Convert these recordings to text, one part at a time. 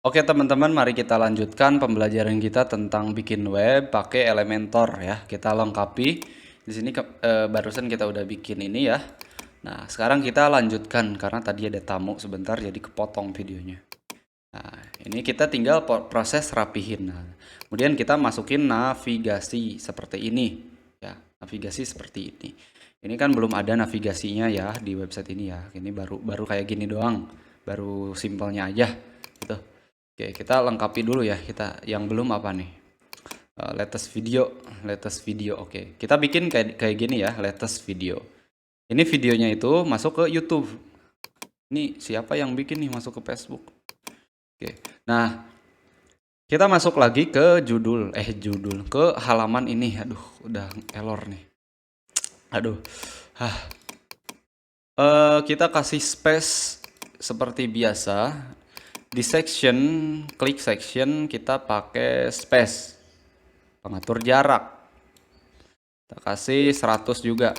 Oke teman-teman, mari kita lanjutkan pembelajaran kita tentang bikin web pakai Elementor ya. Kita lengkapi. Di sini barusan kita udah bikin ini ya. Nah, sekarang kita lanjutkan karena tadi ada tamu sebentar jadi kepotong videonya. Nah, ini kita tinggal proses rapihin. Nah, kemudian kita masukin navigasi seperti ini ya. Navigasi seperti ini. Ini kan belum ada navigasinya ya di website ini ya. Ini baru kayak gini doang. Baru simpelnya aja gitu. Oke, kita lengkapi dulu ya. Kita yang belum apa nih? Latest video. Oke, kita bikin kayak gini ya, latest video. Ini videonya itu masuk ke YouTube. Ini siapa yang bikin nih masuk ke Facebook? Oke. Nah, kita masuk lagi ke judul ke halaman ini. Aduh, udah error nih. Aduh. Kita kasih space seperti biasa. Di section, klik section, kita pakai space. Pengatur jarak. Kita kasih 100 juga.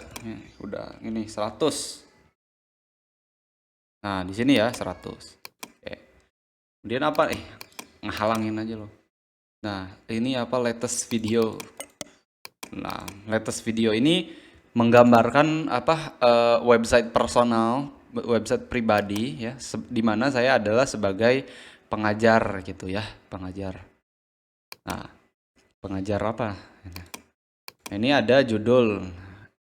Udah ini 100. Nah, di sini ya 100. Oke. Kemudian apa nih? Ngehalangin aja loh. Nah, ini apa latest video. Nah, latest video ini menggambarkan apa website personal, website pribadi ya, di mana saya adalah sebagai pengajar gitu ya, pengajar. Nah, pengajar apa? Ini ada judul,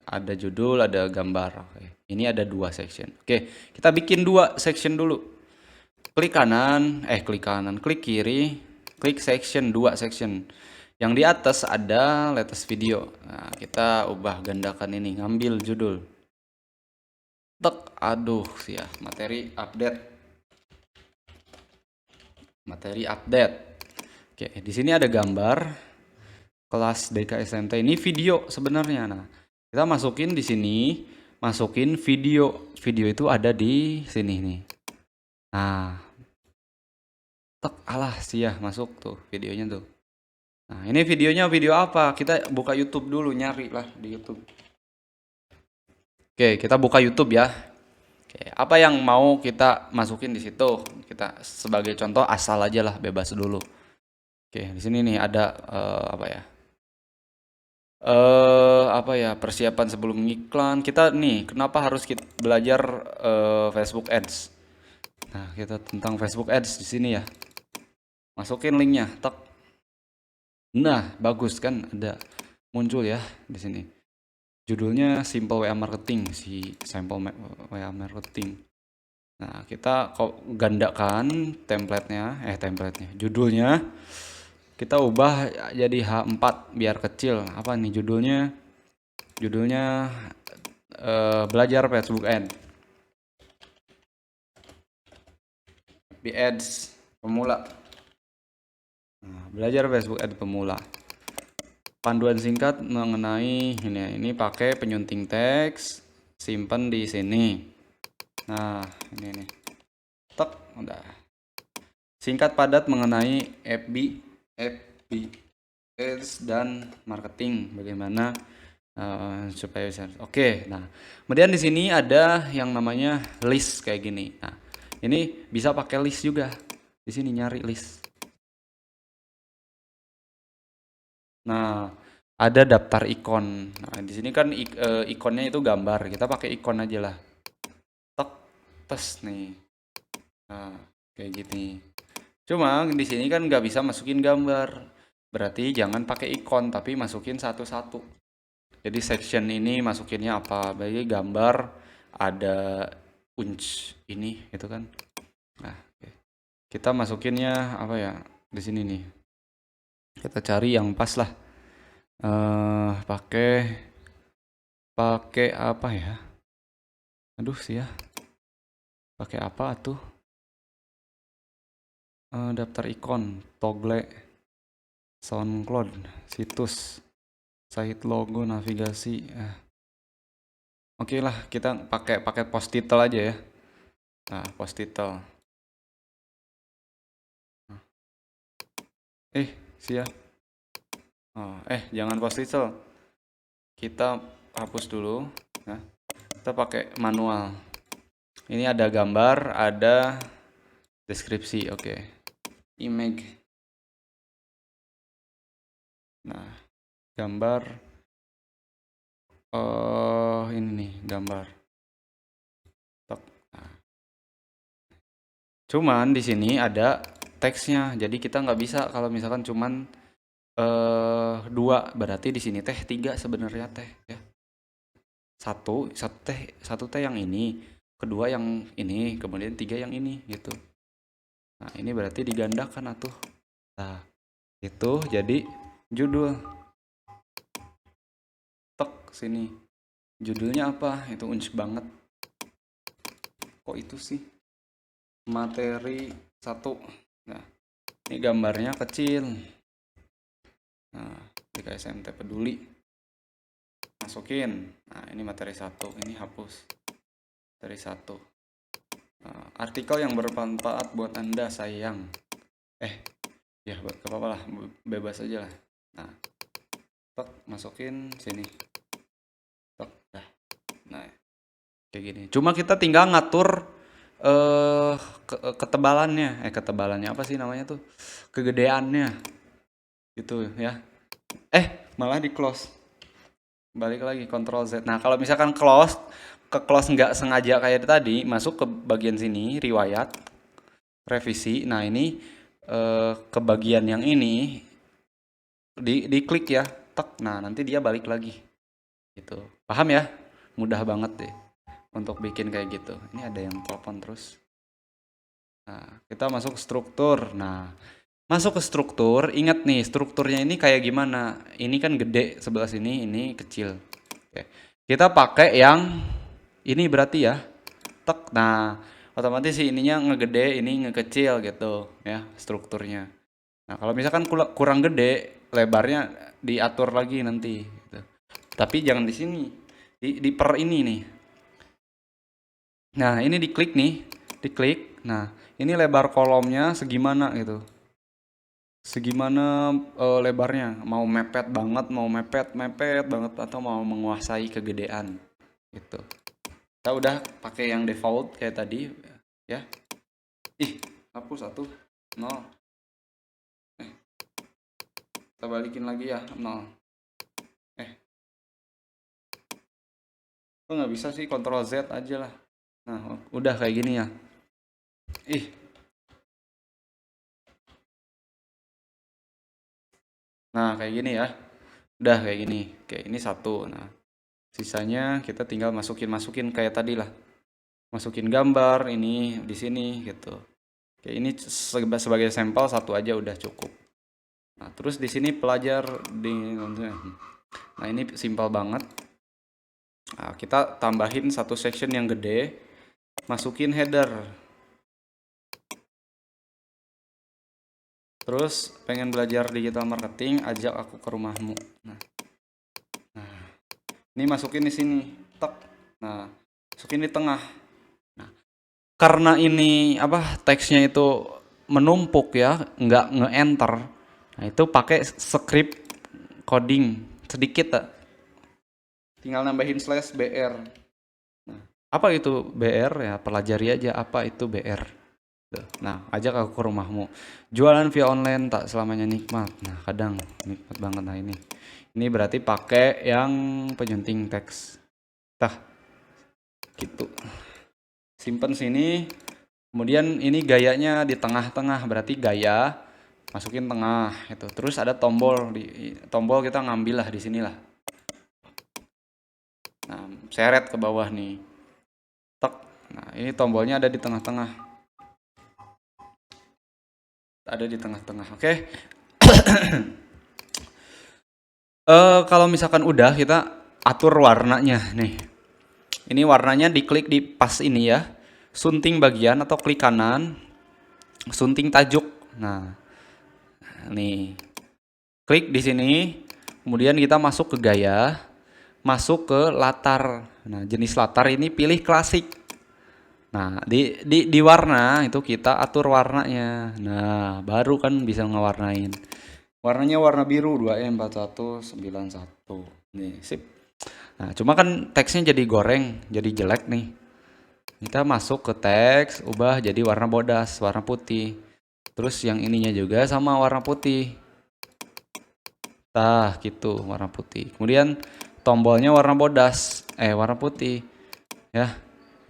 ada gambar. Oke. Ini ada 2 section. Oke, kita bikin 2 section dulu. Klik klik kiri, klik section, 2 section. Yang di atas ada latest video. Nah, kita ubah gandakan ini, ngambil judul. Tek, aduh ya, materi update. Oke, di sini ada gambar kelas DKSMT. Ini video sebenarnya. Nah, kita masukin di sini, masukin video. Video itu ada di sini nih. Nah, tek, alah ya masuk tuh videonya tuh. Nah, ini videonya video apa? Kita buka YouTube dulu, nyari lah di YouTube. Oke, kita buka YouTube ya. Oke, apa yang mau kita masukin di situ? Kita sebagai contoh asal aja lah, bebas dulu. Oke, di sini nih ada apa ya, persiapan sebelum iklan. Kita nih, kenapa harus kita belajar Facebook Ads? Nah, kita tentang Facebook Ads di sini ya. Masukin linknya, tak. Nah, bagus kan, ada muncul ya di sini. Judulnya Simple WA Marketing, WA Marketing. Nah, kita gandakan templatenya, judulnya kita ubah jadi H4 biar kecil. Apa nih judulnya? Judulnya belajar Facebook Ads pemula. Nah, belajar Facebook Ads pemula. Panduan singkat mengenai ini pakai penyunting teks, simpan di sini. Nah, ini nih. Tek, udah. Singkat padat mengenai FB Ads dan marketing, bagaimana supaya bisa. Oke, nah, kemudian di sini ada yang namanya list kayak gini. Nah, ini bisa pakai list juga. Di sini nyari list. Nah, ada daftar ikon. Nah, di sini kan ikonnya itu gambar. Kita pakai ikon aja lah. Tek, tes nih. Nah, kayak gini. Cuma di sini kan nggak bisa masukin gambar. Berarti jangan pakai ikon, tapi masukin satu-satu. Jadi section ini masukinnya apa? Bagi gambar, ada ini, gitu kan. Nah, kita masukinnya apa ya? Di sini nih. Kita cari yang pas lah. Pakai apa ya? Aduh sih ya. Pakai apa tuh? Daftar ikon, toggle, SoundCloud, situs, site logo, navigasi. Oke lah, kita pakai post title aja ya. Nah, post title. Sia. Jangan post title. Kita hapus dulu. Nah, kita pakai manual. Ini ada gambar, ada deskripsi. Oke. image. Nah, gambar ini nih gambar. Nah. Cuman di sini ada teksnya, jadi kita nggak bisa kalau misalkan cuman dua, berarti di sini teh tiga sebenarnya teh ya. Satu teh yang ini, kedua yang ini, kemudian tiga yang ini gitu. Nah ini berarti digandakan atuh. Nah itu jadi judul. Tek sini. Judulnya apa? Itu unc banget. Kok itu sih? Materi 1. Nah ini gambarnya kecil. Nah BKSMT peduli. Masukin. Nah ini materi 1. Ini hapus. Materi 1. Nah, artikel yang bermanfaat buat Anda sayang. Ya buat apa-apa lah, bebas aja lah. Nah, tek masukin sini. Tek dah. Nah, kayak gini. Cuma kita tinggal ngatur ketebalannya. Ketebalannya apa sih namanya tuh? Kegedeannya. Gitu ya. Malah di close. Balik lagi Ctrl Z. Nah, kalau misalkan close nggak sengaja kayak tadi, masuk ke bagian sini, riwayat, revisi. Nah, ini ke bagian yang ini diklik ya, tek. Nah, nanti dia balik lagi. Gitu. Paham ya? Mudah banget deh untuk bikin kayak gitu. Ini ada yang telepon terus. Nah, kita masuk struktur. Nah, masuk ke struktur, ingat nih strukturnya ini kayak gimana. Ini kan gede sebelah sini, ini kecil. Oke. Kita pakai yang ini berarti ya. Tek. Nah, otomatis sih ininya ngegede, ini ngekecil gitu ya strukturnya. Nah, kalau misalkan kurang gede, lebarnya diatur lagi nanti gitu. Tapi jangan di sini. Di per ini nih. Nah, ini diklik nih, diklik. Nah, ini lebar kolomnya segimana gitu. Segimana lebarnya, mau mepet banget, mau mepet banget, atau mau menguasai kegedean gitu. Kita udah pakai yang default kayak tadi ya. Hapus 1 0. Kita balikin lagi ya 0. Kok nggak bisa sih, Ctrl Z aja lah. Nah udah kayak gini ya. Nah kayak gini ya. Udah kayak gini. Kayak ini 1. Nah sisanya kita tinggal masukin kayak tadi lah. Masukin gambar ini di sini gitu. Kayak ini sebagai sampel 1 aja udah cukup. Nah terus di sini pelajar di. Nah ini simpel banget. Nah, kita tambahin satu section yang gede, masukin header. Terus pengen belajar digital marketing, ajak aku ke rumahmu. Nah ini masukin di sini, tek. Nah masukin di tengah. Nah karena ini teksnya itu menumpuk ya, nggak nge-enter. Nah itu pakai script coding sedikit tak. Tinggal nambahin /br. Nah, apa itu BR ya? Pelajari aja apa itu BR. Nah, ajak aku ke rumahmu. Jualan via online tak selamanya nikmat. Nah, kadang nikmat banget. Nah ini berarti pakai yang penyunting teks. Tah, gitu. Simpen sini. Kemudian ini gayanya di tengah-tengah, berarti gaya masukin tengah itu. Terus ada tombol tombol kita ngambil lah di sinilah. Nah, seret ke bawah nih. Tek. Nah, ini tombolnya ada di tengah-tengah. Ada di tengah-tengah. Oke. Kalau misalkan udah, kita atur warnanya nih. Ini warnanya diklik di pas ini ya. Sunting bagian atau klik kanan. Sunting tajuk. Nah, nih. Klik di sini. Kemudian kita masuk ke gaya. Masuk ke latar. Nah, jenis latar ini pilih klasik. Nah, di warna itu kita atur warnanya. Nah, baru kan bisa ngewarnain. Warnanya warna biru 2E4191. Nih, sip. Nah, cuma kan teksnya jadi goreng, jadi jelek nih. Kita masuk ke teks, ubah jadi warna bodas, warna putih. Terus yang ininya juga sama warna putih. Tah, gitu, warna putih. Kemudian tombolnya warna bodas, warna putih. Ya,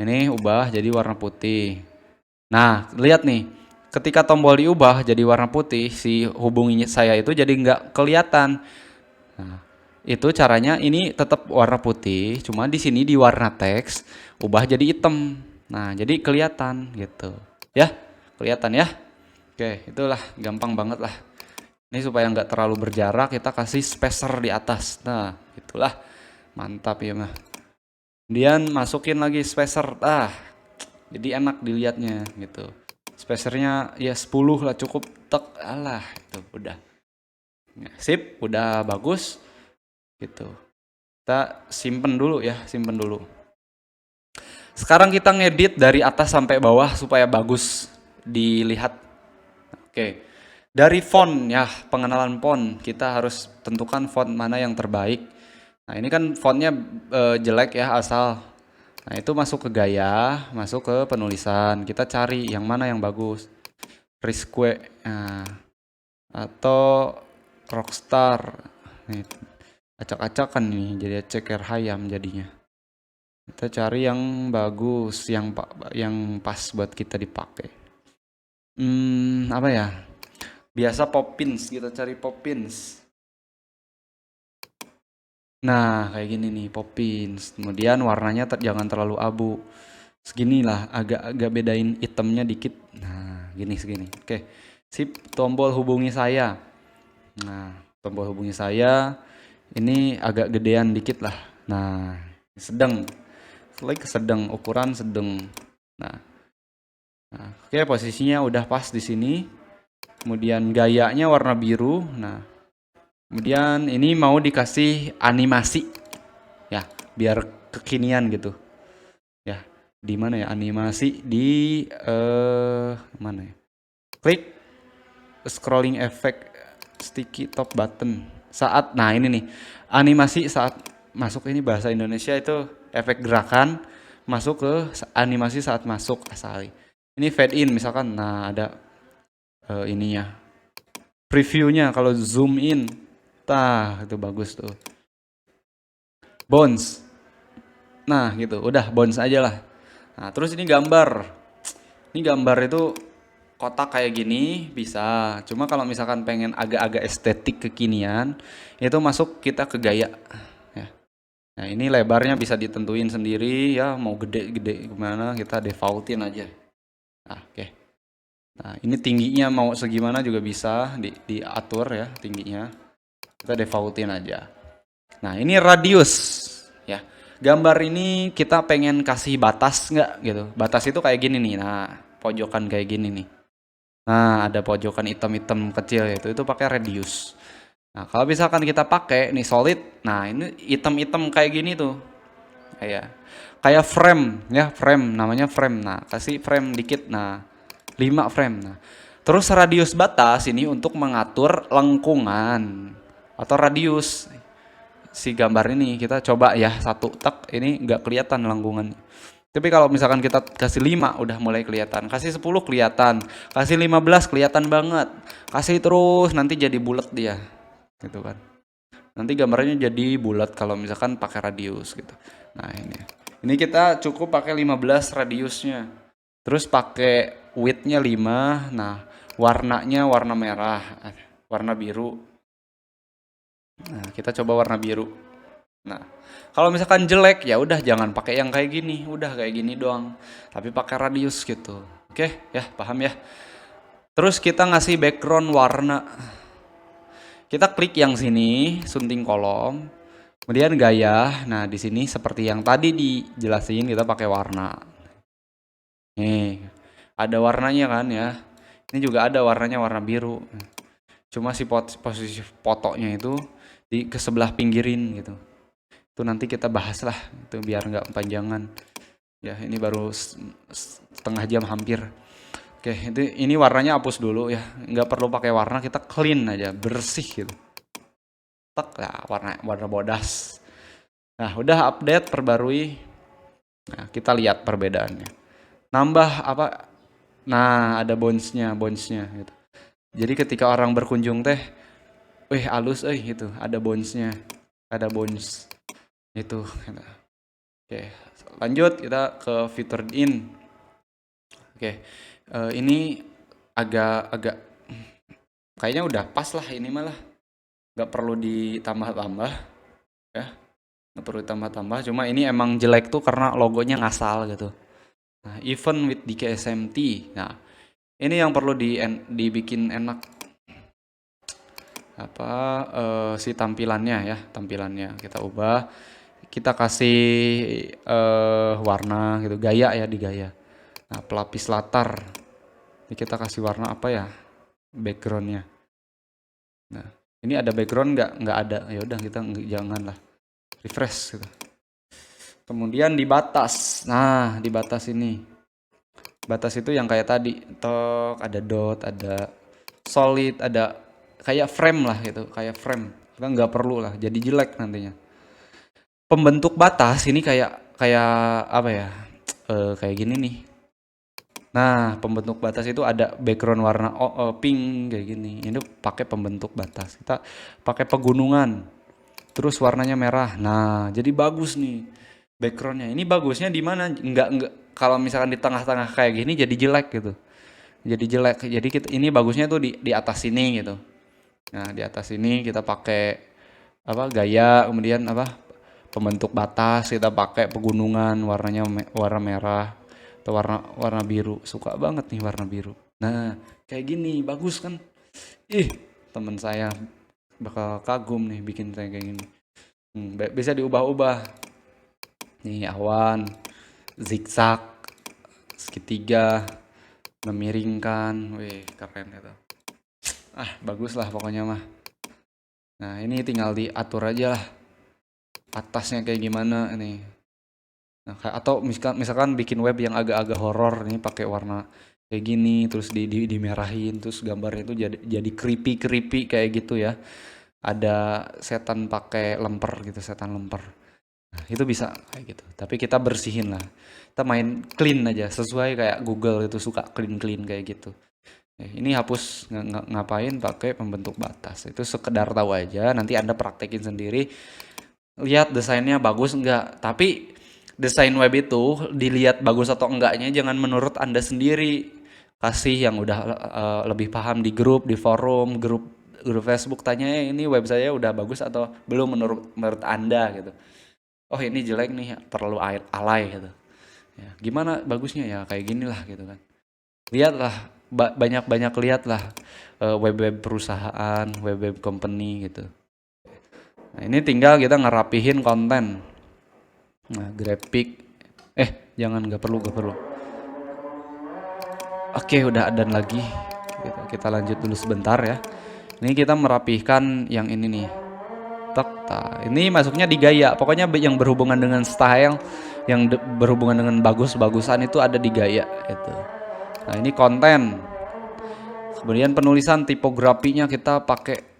ini ubah jadi warna putih. Nah, lihat nih, ketika tombol diubah jadi warna putih, si hubungi saya itu jadi nggak kelihatan. Nah, itu caranya ini tetap warna putih, cuma di sini di warna teks ubah jadi hitam. Nah, jadi kelihatan gitu. Ya, kelihatan ya. Oke, itulah gampang banget lah. Ini supaya nggak terlalu berjarak, kita kasih spacer di atas. Nah, itulah mantap ya mah. Kemudian masukin lagi spacer. Jadi enak dilihatnya gitu. Spacernya ya 10 lah cukup. Tek, alah itu udah. Nah, sip, udah bagus gitu. Kita simpen dulu ya, simpen dulu. Sekarang kita ngedit dari atas sampai bawah supaya bagus dilihat. Oke. Dari font ya, pengenalan font, kita harus tentukan font mana yang terbaik. Nah, ini kan fontnya jelek ya asal. Nah, itu masuk ke gaya, masuk ke penulisan. Kita cari yang mana yang bagus. Risque atau Rockstar. Nih, acak-acakan nih, jadi ceker hayam jadinya. Kita cari yang bagus, yang pas buat kita dipakai. Apa ya? Biasa Poppins, kita cari Poppins. Nah, kayak gini nih Poppins. Kemudian warnanya jangan terlalu abu. Seginilah, agak bedain itemnya dikit. Nah, gini segini. Oke. Sip, tombol hubungi saya. Nah, tombol hubungi saya ini agak gedean dikit lah. Nah, sedang. Klik sedang, ukuran sedang. Nah, oke, posisinya udah pas di sini. Kemudian gayanya warna biru. Nah, kemudian ini mau dikasih animasi ya, biar kekinian gitu. Ya, di mana ya animasi di mana ya? Klik scrolling effect sticky top button. Nah ini nih, animasi saat masuk, ini bahasa Indonesia itu efek gerakan masuk ke animasi saat masuk asal. Ini fade in misalkan, nah ada ininya. Previewnya kalau zoom in, itu bagus tuh. Bounce. Nah gitu, udah bounce aja lah. Nah terus ini gambar. Ini gambar itu kotak kayak gini bisa. Cuma kalau misalkan pengen agak-agak estetik kekinian, itu masuk kita ke gaya. Ya. Nah ini lebarnya bisa ditentuin sendiri ya, mau gede-gede gimana kita defaultin aja. Nah, oke. Nah ini tingginya mau segimana juga bisa diatur ya tingginya. Kita defaultin aja. Nah ini radius ya. Gambar ini kita pengen kasih batas nggak gitu. Batas itu kayak gini nih. Nah pojokan kayak gini nih. Nah ada pojokan hitam-hitam kecil itu pakai radius. Nah kalau misalkan kita pakai nih solid, nah ini hitam-hitam kayak gini tuh. Kayak frame ya, frame namanya frame. Nah kasih frame dikit. Nah 5 frame. Nah terus radius batas ini untuk mengatur lengkungan atau radius si gambar ini. Kita coba ya satu tak, ini nggak kelihatan lengkungannya. Tapi kalau misalkan kita kasih 5 udah mulai kelihatan, kasih 10 kelihatan, kasih 15 kelihatan banget, kasih terus nanti jadi bulat dia, gitu kan. Nanti gambarnya jadi bulat kalau misalkan pakai radius gitu. Nah ini kita cukup pakai 15 radiusnya, terus pakai widthnya 5, nah warnanya warna merah, warna biru. Nah kita coba warna biru. Nah, kalau misalkan jelek ya udah jangan pakai yang kayak gini, udah kayak gini doang. Tapi pakai radius gitu. Oke, ya, paham ya. Terus kita ngasih background warna. Kita klik yang sini, sunting kolom. Kemudian gaya. Nah, di sini seperti yang tadi dijelasin kita pakai warna. Nih, ada warnanya kan ya. Ini juga ada warnanya warna biru. Cuma si posisi fotonya itu ke sebelah pinggirin gitu. Itu nanti kita bahas lah itu biar nggak panjangan ya, ini baru setengah jam hampir. Oke, ini warnanya hapus dulu ya, nggak perlu pakai warna, kita clean aja, bersih gitu. Tek ya, warna bodas. Nah udah update, perbarui. Nah kita lihat perbedaannya, nambah apa Nah, ada bounce-nya gitu. Jadi ketika orang berkunjung teh, wih halus gitu, ada bounce-nya. Ada bounce itu gitu. Oke, lanjut kita ke fitur in. Oke. Ini agak kayaknya udah pas lah ini malah. Nggak perlu ditambah-tambah ya. Nggak perlu ditambah-tambah, cuma ini emang jelek tuh karena logonya ngasal gitu. Nah, even with DKSMT. Nah, ini yang perlu dibikin enak apa si tampilannya ya, tampilannya kita ubah, kita kasih warna gitu, gaya ya, di gaya. Nah, pelapis latar ini kita kasih warna apa ya, backgroundnya. Nah, ini ada background nggak ada, ya udah kita jangan lah, refresh gitu. Kemudian di batas, nah di batas ini, batas itu yang kayak tadi, tok ada dot, ada solid, ada kayak frame lah gitu, kayak frame. Kita nggak perlu lah, jadi jelek nantinya. Pembentuk batas ini kayak kayak apa ya? Kayak gini nih. Nah, pembentuk batas itu ada background warna pink kayak gini. Ini pakai pembentuk batas. Kita pakai pegunungan. Terus warnanya merah. Nah, jadi bagus nih backgroundnya. Ini bagusnya di mana? Enggak kalau misalkan di tengah-tengah kayak gini jadi jelek gitu. Jadi jelek. Jadi ini bagusnya tuh di atas sini gitu. Nah, di atas ini kita pakai apa gaya, kemudian apa pembentuk batas, kita pakai pegunungan warnanya warna merah atau warna warna biru. Suka banget nih warna biru. Nah, kayak gini bagus kan? Ih, teman saya bakal kagum nih bikin saya kayak gini. Bisa diubah-ubah. Nih awan, zigzag, segitiga, memiringkan. Wih, keren itu. Bagus lah pokoknya mah. Nah, ini tinggal diatur aja lah atasnya kayak gimana ini. Nah, atau misalkan bikin web yang agak-agak horor ini pakai warna kayak gini, terus dimerahin, terus gambarnya itu jadi creepy kayak gitu ya. Ada setan pakai lemper gitu, setan lemper. Nah, itu bisa kayak gitu. Tapi kita bersihin lah. Kita main clean aja, sesuai kayak Google itu suka clean kayak gitu. Ini hapus ngapain pakai pembentuk batas. Itu sekedar tahu aja, nanti Anda praktekin sendiri. Lihat desainnya bagus enggak. Tapi desain web itu dilihat bagus atau enggaknya jangan menurut Anda sendiri. Kasih yang udah lebih paham di grup, di forum, grup Facebook, tanya ini web saya udah bagus atau belum menurut Anda gitu. Oh ini jelek nih, perlu alay gitu. Ya, gimana bagusnya ya kayak gini lah gitu kan. Lihatlah banyak-banyak lihatlah web-web perusahaan, web-web company gitu. Nah, ini tinggal kita ngerapihin konten. Nah, grafik. Jangan, nggak perlu. Oke, udah dan lagi. Kita lanjut dulu sebentar ya. Ini kita merapihkan yang ini nih. Ini masuknya di gaya. Pokoknya yang berhubungan dengan style, yang berhubungan dengan bagusan itu ada di gaya itu. Nah, ini konten. Kemudian penulisan tipografinya kita pakai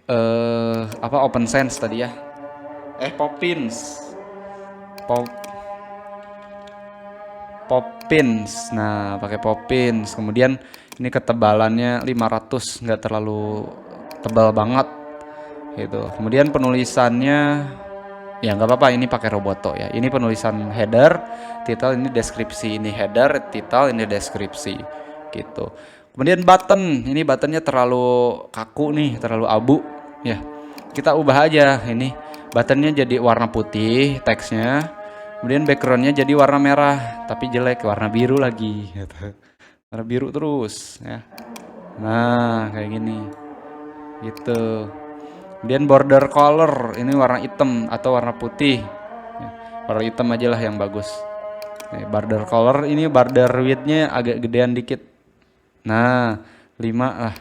Open Sans tadi ya. Poppins. Nah, pakai Poppins. Kemudian ini ketebalannya 500, nggak terlalu tebal banget gitu. Kemudian penulisannya ya nggak apa-apa, ini pakai Roboto ya. Ini penulisan header, title, ini deskripsi. Ini header, title, ini deskripsi gitu. Kemudian button, ini buttonnya terlalu kaku nih, terlalu abu ya. Kita ubah aja ini. Buttonnya jadi warna putih, teksnya. Kemudian backgroundnya jadi warna merah, tapi jelek, warna biru lagi gitu. Warna biru terus ya. Nah, kayak gini. Gitu. Kemudian border color, ini warna hitam atau warna putih. Warna hitam aja lah yang bagus. Border color, ini border width-nya agak gedean dikit. Nah, 5 lah.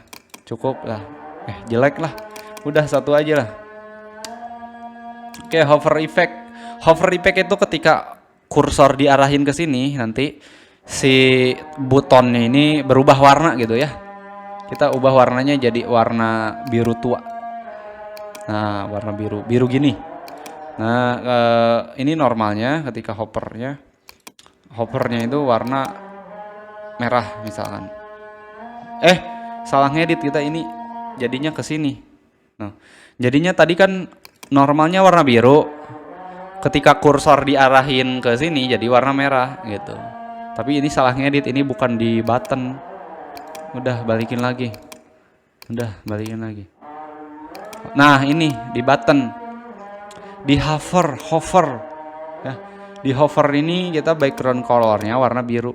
Cukup lah. Jelek lah. Udah satu aja lah. Oke, hover effect. Hover effect itu ketika kursor diarahin ke sini, nanti si butonnya ini berubah warna gitu ya. Kita ubah warnanya jadi warna biru tua. Nah, warna biru gini. Nah, ini normalnya ketika hovernya itu warna merah misalkan. Salah ngedit kita ini. Jadinya ke sini. Nah, jadinya tadi kan normalnya warna biru. Ketika kursor diarahin ke sini jadi warna merah gitu. Tapi ini salah ngedit, ini bukan di button. Udah balikin lagi. Nah, ini di button. Di hover ya. Di hover ini kita background colornya warna biru.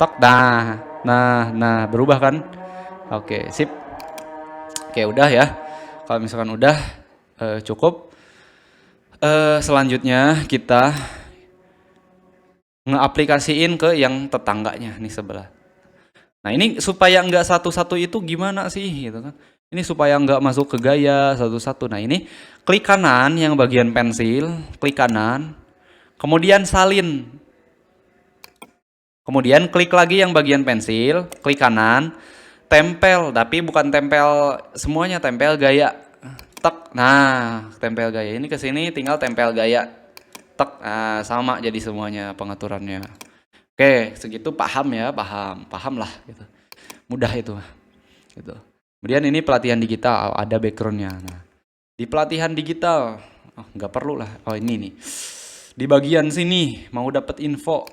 Tok, nah berubah kan? Oke, sip. Oke, udah ya. Kalau misalkan udah cukup. Selanjutnya kita ngeaplikasiin ke yang tetangganya nih sebelah. Nah, ini supaya nggak satu-satu itu gimana sih gitu kan? Ini supaya nggak masuk ke gaya satu-satu. Nah, ini klik kanan yang bagian pensil, klik kanan, kemudian salin. Kemudian klik lagi yang bagian pensil, klik kanan, tempel, tapi bukan tempel semuanya, tempel gaya. Tek, nah tempel gaya ini ke sini tinggal tempel gaya. Tek, nah sama jadi semuanya pengaturannya. Oke, segitu paham ya, paham lah gitu. Mudah itu, gitu. Kemudian ini pelatihan digital, ada backgroundnya. Nah, di pelatihan digital, nggak perlu lah. Oh ini nih, di bagian sini mau dapat info.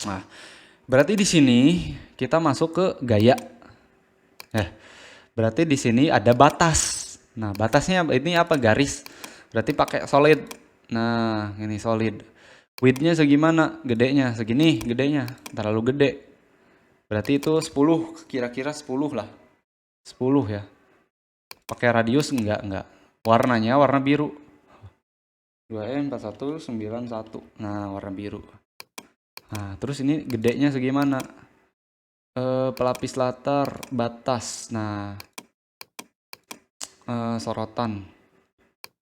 Nah, berarti di sini kita masuk ke gaya. Berarti di sini ada batas. Nah, batasnya ini apa? Garis. Berarti pakai solid. Nah, ini solid. Width-nya segimana? Gedenya, segini gedenya. Terlalu gede. Berarti itu 10, kira-kira 10 lah. 10 ya. Pakai radius enggak. Warnanya warna biru. 2M4191. Nah, warna biru. Nah, terus ini gedenya segimana? Pelapis latar, batas. Nah, sorotan.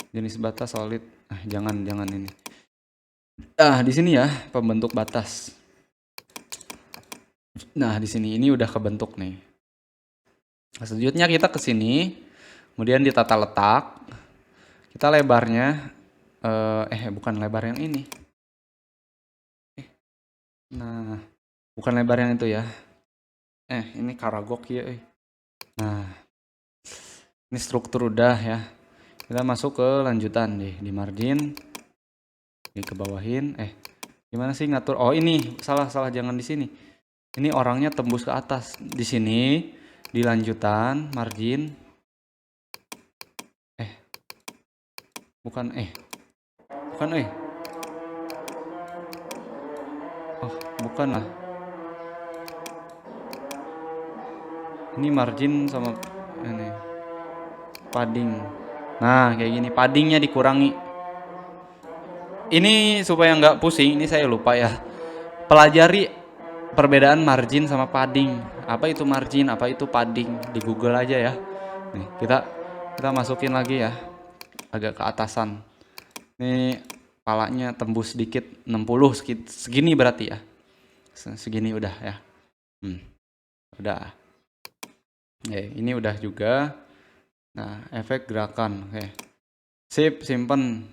Jenis batas solid. Jangan ini. Di sini ya, pembentuk batas. Nah, di sini ini udah kebentuk nih. Selanjutnya kita ke sini, kemudian ditata letak. Kita lebarnya bukan lebar yang ini. Nah, bukan lebar yang itu ya. Ini karagok ya. Nah, ini struktur udah ya. Kita masuk ke lanjutan deh, di margin. Ini ke bawahin. Gimana sih ngatur? Oh, ini salah jangan di sini. Ini orangnya tembus ke atas. Di sini di lanjutan margin. Bukan. Oh, bukan lah. Ini margin sama ini padding. Nah, kayak gini, paddingnya dikurangi. Ini supaya nggak pusing, ini saya lupa ya. Pelajari perbedaan margin sama padding. Apa itu margin, apa itu padding, di Google aja ya. Nih, kita masukin lagi ya. Agak ke atasan. Ini palanya tembus sedikit 60 segini berarti ya. Segini udah ya. Udah. Ini udah juga. Nah, efek gerakan. Oke. Sip, simpen.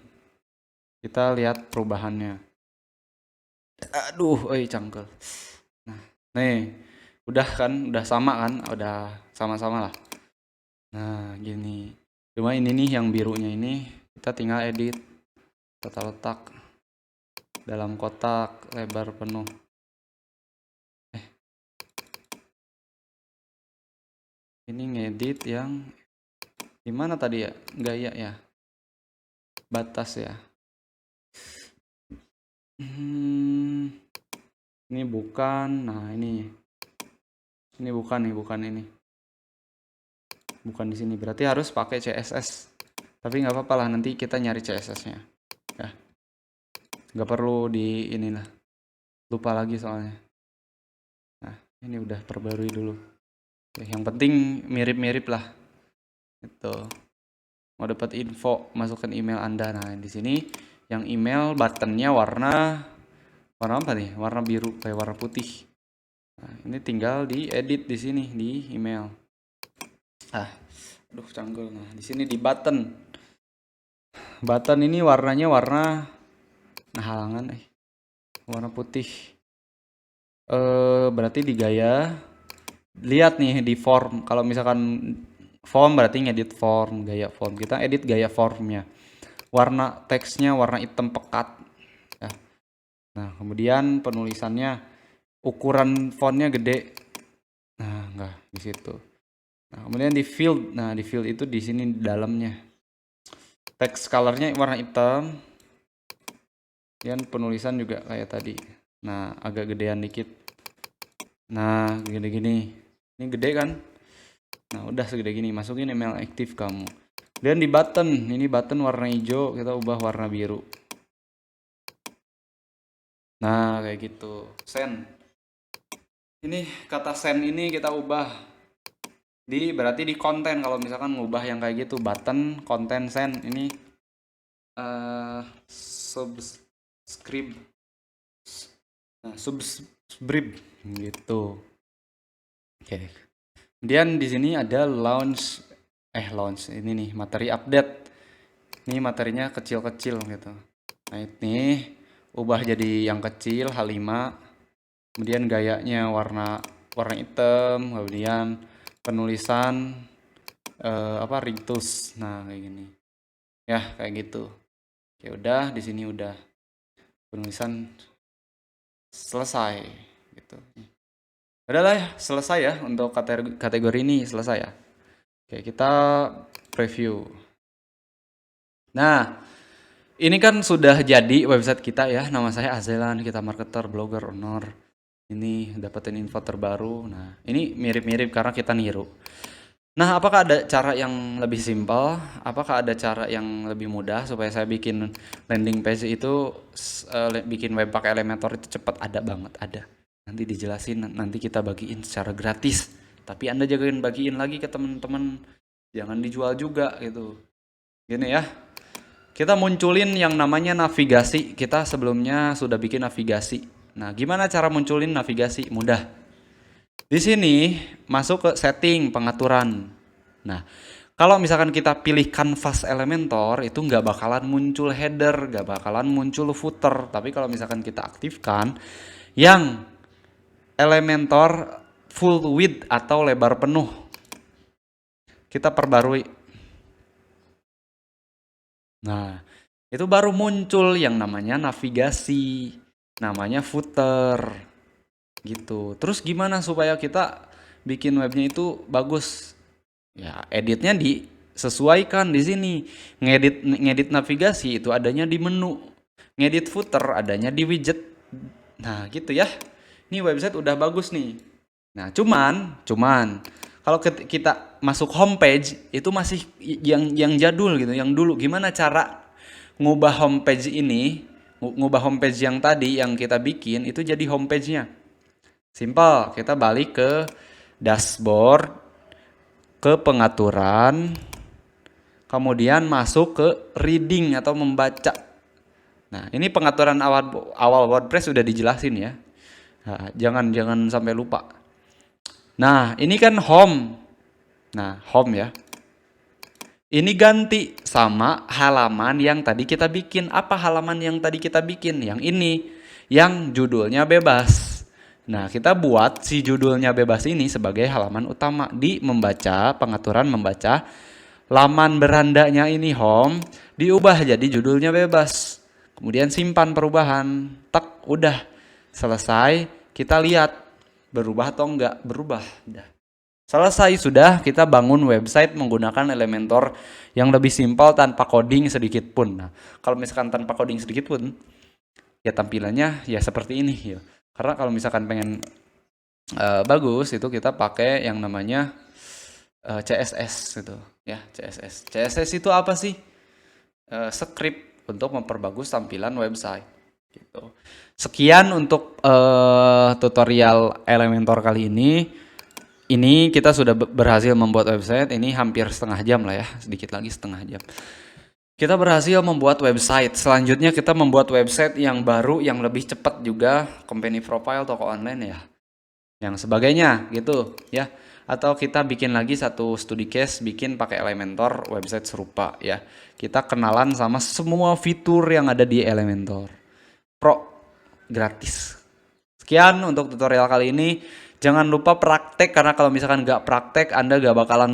Kita lihat perubahannya. Aduh, cangkel. Nah, nih. Udah kan, udah sama kan? Udah sama-sama lah. Nah, gini. Cuma ini nih yang birunya ini kita tinggal edit. Tata letak dalam kotak lebar penuh. Ini ngedit yang gimana tadi ya? Gaya ya. Batas ya. Ini bukan. Nah, ini bukan ini. Bukan di sini. Berarti harus pakai CSS. Tapi nggak apa-apa lah, nanti kita nyari CSS-nya. Ya. Nggak perlu di inilah. Lupa lagi soalnya. Nah, ini udah perbarui dulu. Yang penting mirip-mirip lah. Itu. Mau dapat info, masukkan email Anda. Nah, di sini yang email buttonnya warna apa nih? Warna biru kayak warna putih. Nah, ini tinggal diedit di sini di email. Aduh canggul. Nah, di sini di button. Button ini warnanya warna halangan warna putih. Berarti di gaya, lihat nih di form. Kalau misalkan form berarti ngedit form, gaya form. Kita edit gaya formnya. Warna teksnya warna hitam pekat. Ya. Nah, kemudian penulisannya ukuran fontnya gede. Nah, enggak di situ. Nah, kemudian di field. Nah, di field itu di sini di dalamnya. Text colornya warna hitam. Dan penulisan juga kayak tadi. Nah, agak gedean dikit. Nah, gini-gini. Ini gede kan? Nah, udah segede gini. Masukin email aktif kamu. Dan di button, ini button warna hijau, kita ubah warna biru. Nah, kayak gitu. Send. Ini kata send ini kita ubah berarti di konten. Kalau misalkan ngubah yang kayak gitu, button, konten, send ini subscribe. Nah, subscribe gitu. Oke. Kemudian di sini ada launch ini nih materi update. Ini materinya kecil-kecil gitu. Nah, ini ubah jadi yang kecil H5. Kemudian gayanya warna hitam, kemudian penulisan ritus. Nah, kayak gini. Ya, kayak gitu. Oke, udah di sini udah penulisan selesai gitu. Udahlah ya, selesai ya untuk kategori ini selesai ya. Oke, kita preview. Nah, ini kan sudah jadi website kita ya. Nama saya Azelan, kita marketer, blogger, owner. Ini dapetin info terbaru. Nah, ini mirip-mirip karena kita niru. Nah, apakah ada cara yang lebih simpel? Apakah ada cara yang lebih mudah supaya saya bikin landing page itu bikin web pakai Elementor itu cepat? Ada banget, ada. Nanti dijelasin, nanti kita bagiin secara gratis. Tapi Anda jagain bagiin lagi ke teman-teman. Jangan dijual juga gitu. Gini ya. Kita munculin yang namanya navigasi. Kita sebelumnya sudah bikin navigasi. Nah, gimana cara munculin navigasi? Mudah. Di sini masuk ke setting pengaturan. Nah, kalau misalkan kita pilih Canvas Elementor itu nggak bakalan muncul header, nggak bakalan muncul footer. Tapi kalau misalkan kita aktifkan yang Elementor full width atau lebar penuh, kita perbarui. Nah, itu baru muncul yang namanya navigasi, namanya footer, gitu. Terus gimana supaya kita bikin webnya itu bagus? Ya, editnya disesuaikan di sini. Ngedit navigasi itu adanya di menu. Ngedit footer adanya di widget. Nah, gitu ya. Ini website udah bagus nih. Nah, cuman kalau kita masuk homepage itu masih yang jadul gitu, yang dulu. Gimana cara ngubah homepage ini, ngubah homepage yang tadi yang kita bikin itu jadi homepage-nya? Simple, kita balik ke dashboard, ke pengaturan, kemudian masuk ke reading atau membaca. Nah, ini pengaturan awal WordPress sudah dijelasin ya. Nah, jangan sampai lupa. Nah, ini kan home. Nah, home ya. Ini ganti sama halaman yang tadi kita bikin. Apa halaman yang tadi kita bikin? Yang ini, yang judulnya bebas. Nah, kita buat si judulnya bebas ini sebagai halaman utama di membaca, pengaturan membaca. Laman berandanya ini home, diubah jadi judulnya bebas. Kemudian simpan perubahan. Tak, udah selesai. Kita lihat berubah atau enggak berubah. Udah. Selesai sudah, kita bangun website menggunakan Elementor yang lebih simpel tanpa coding sedikit pun. Nah, kalau misalkan tanpa coding sedikit pun, ya tampilannya ya seperti ini ya. Karena kalau misalkan pengen bagus itu kita pakai yang namanya CSS gitu ya, CSS. CSS itu apa sih? Script untuk memperbagus tampilan website gitu. Sekian untuk tutorial Elementor kali ini. Ini kita sudah berhasil membuat website. Ini hampir setengah jam lah ya, sedikit lagi setengah jam. Kita berhasil membuat website. Selanjutnya kita membuat website yang baru, yang lebih cepat juga, company profile, toko online ya, yang sebagainya gitu ya. Atau kita bikin lagi satu studi case, bikin pakai Elementor website serupa ya. Kita kenalan sama semua fitur yang ada di Elementor Pro gratis. Sekian untuk tutorial kali ini. Jangan lupa praktek, karena kalau misalkan nggak praktek Anda nggak bakalan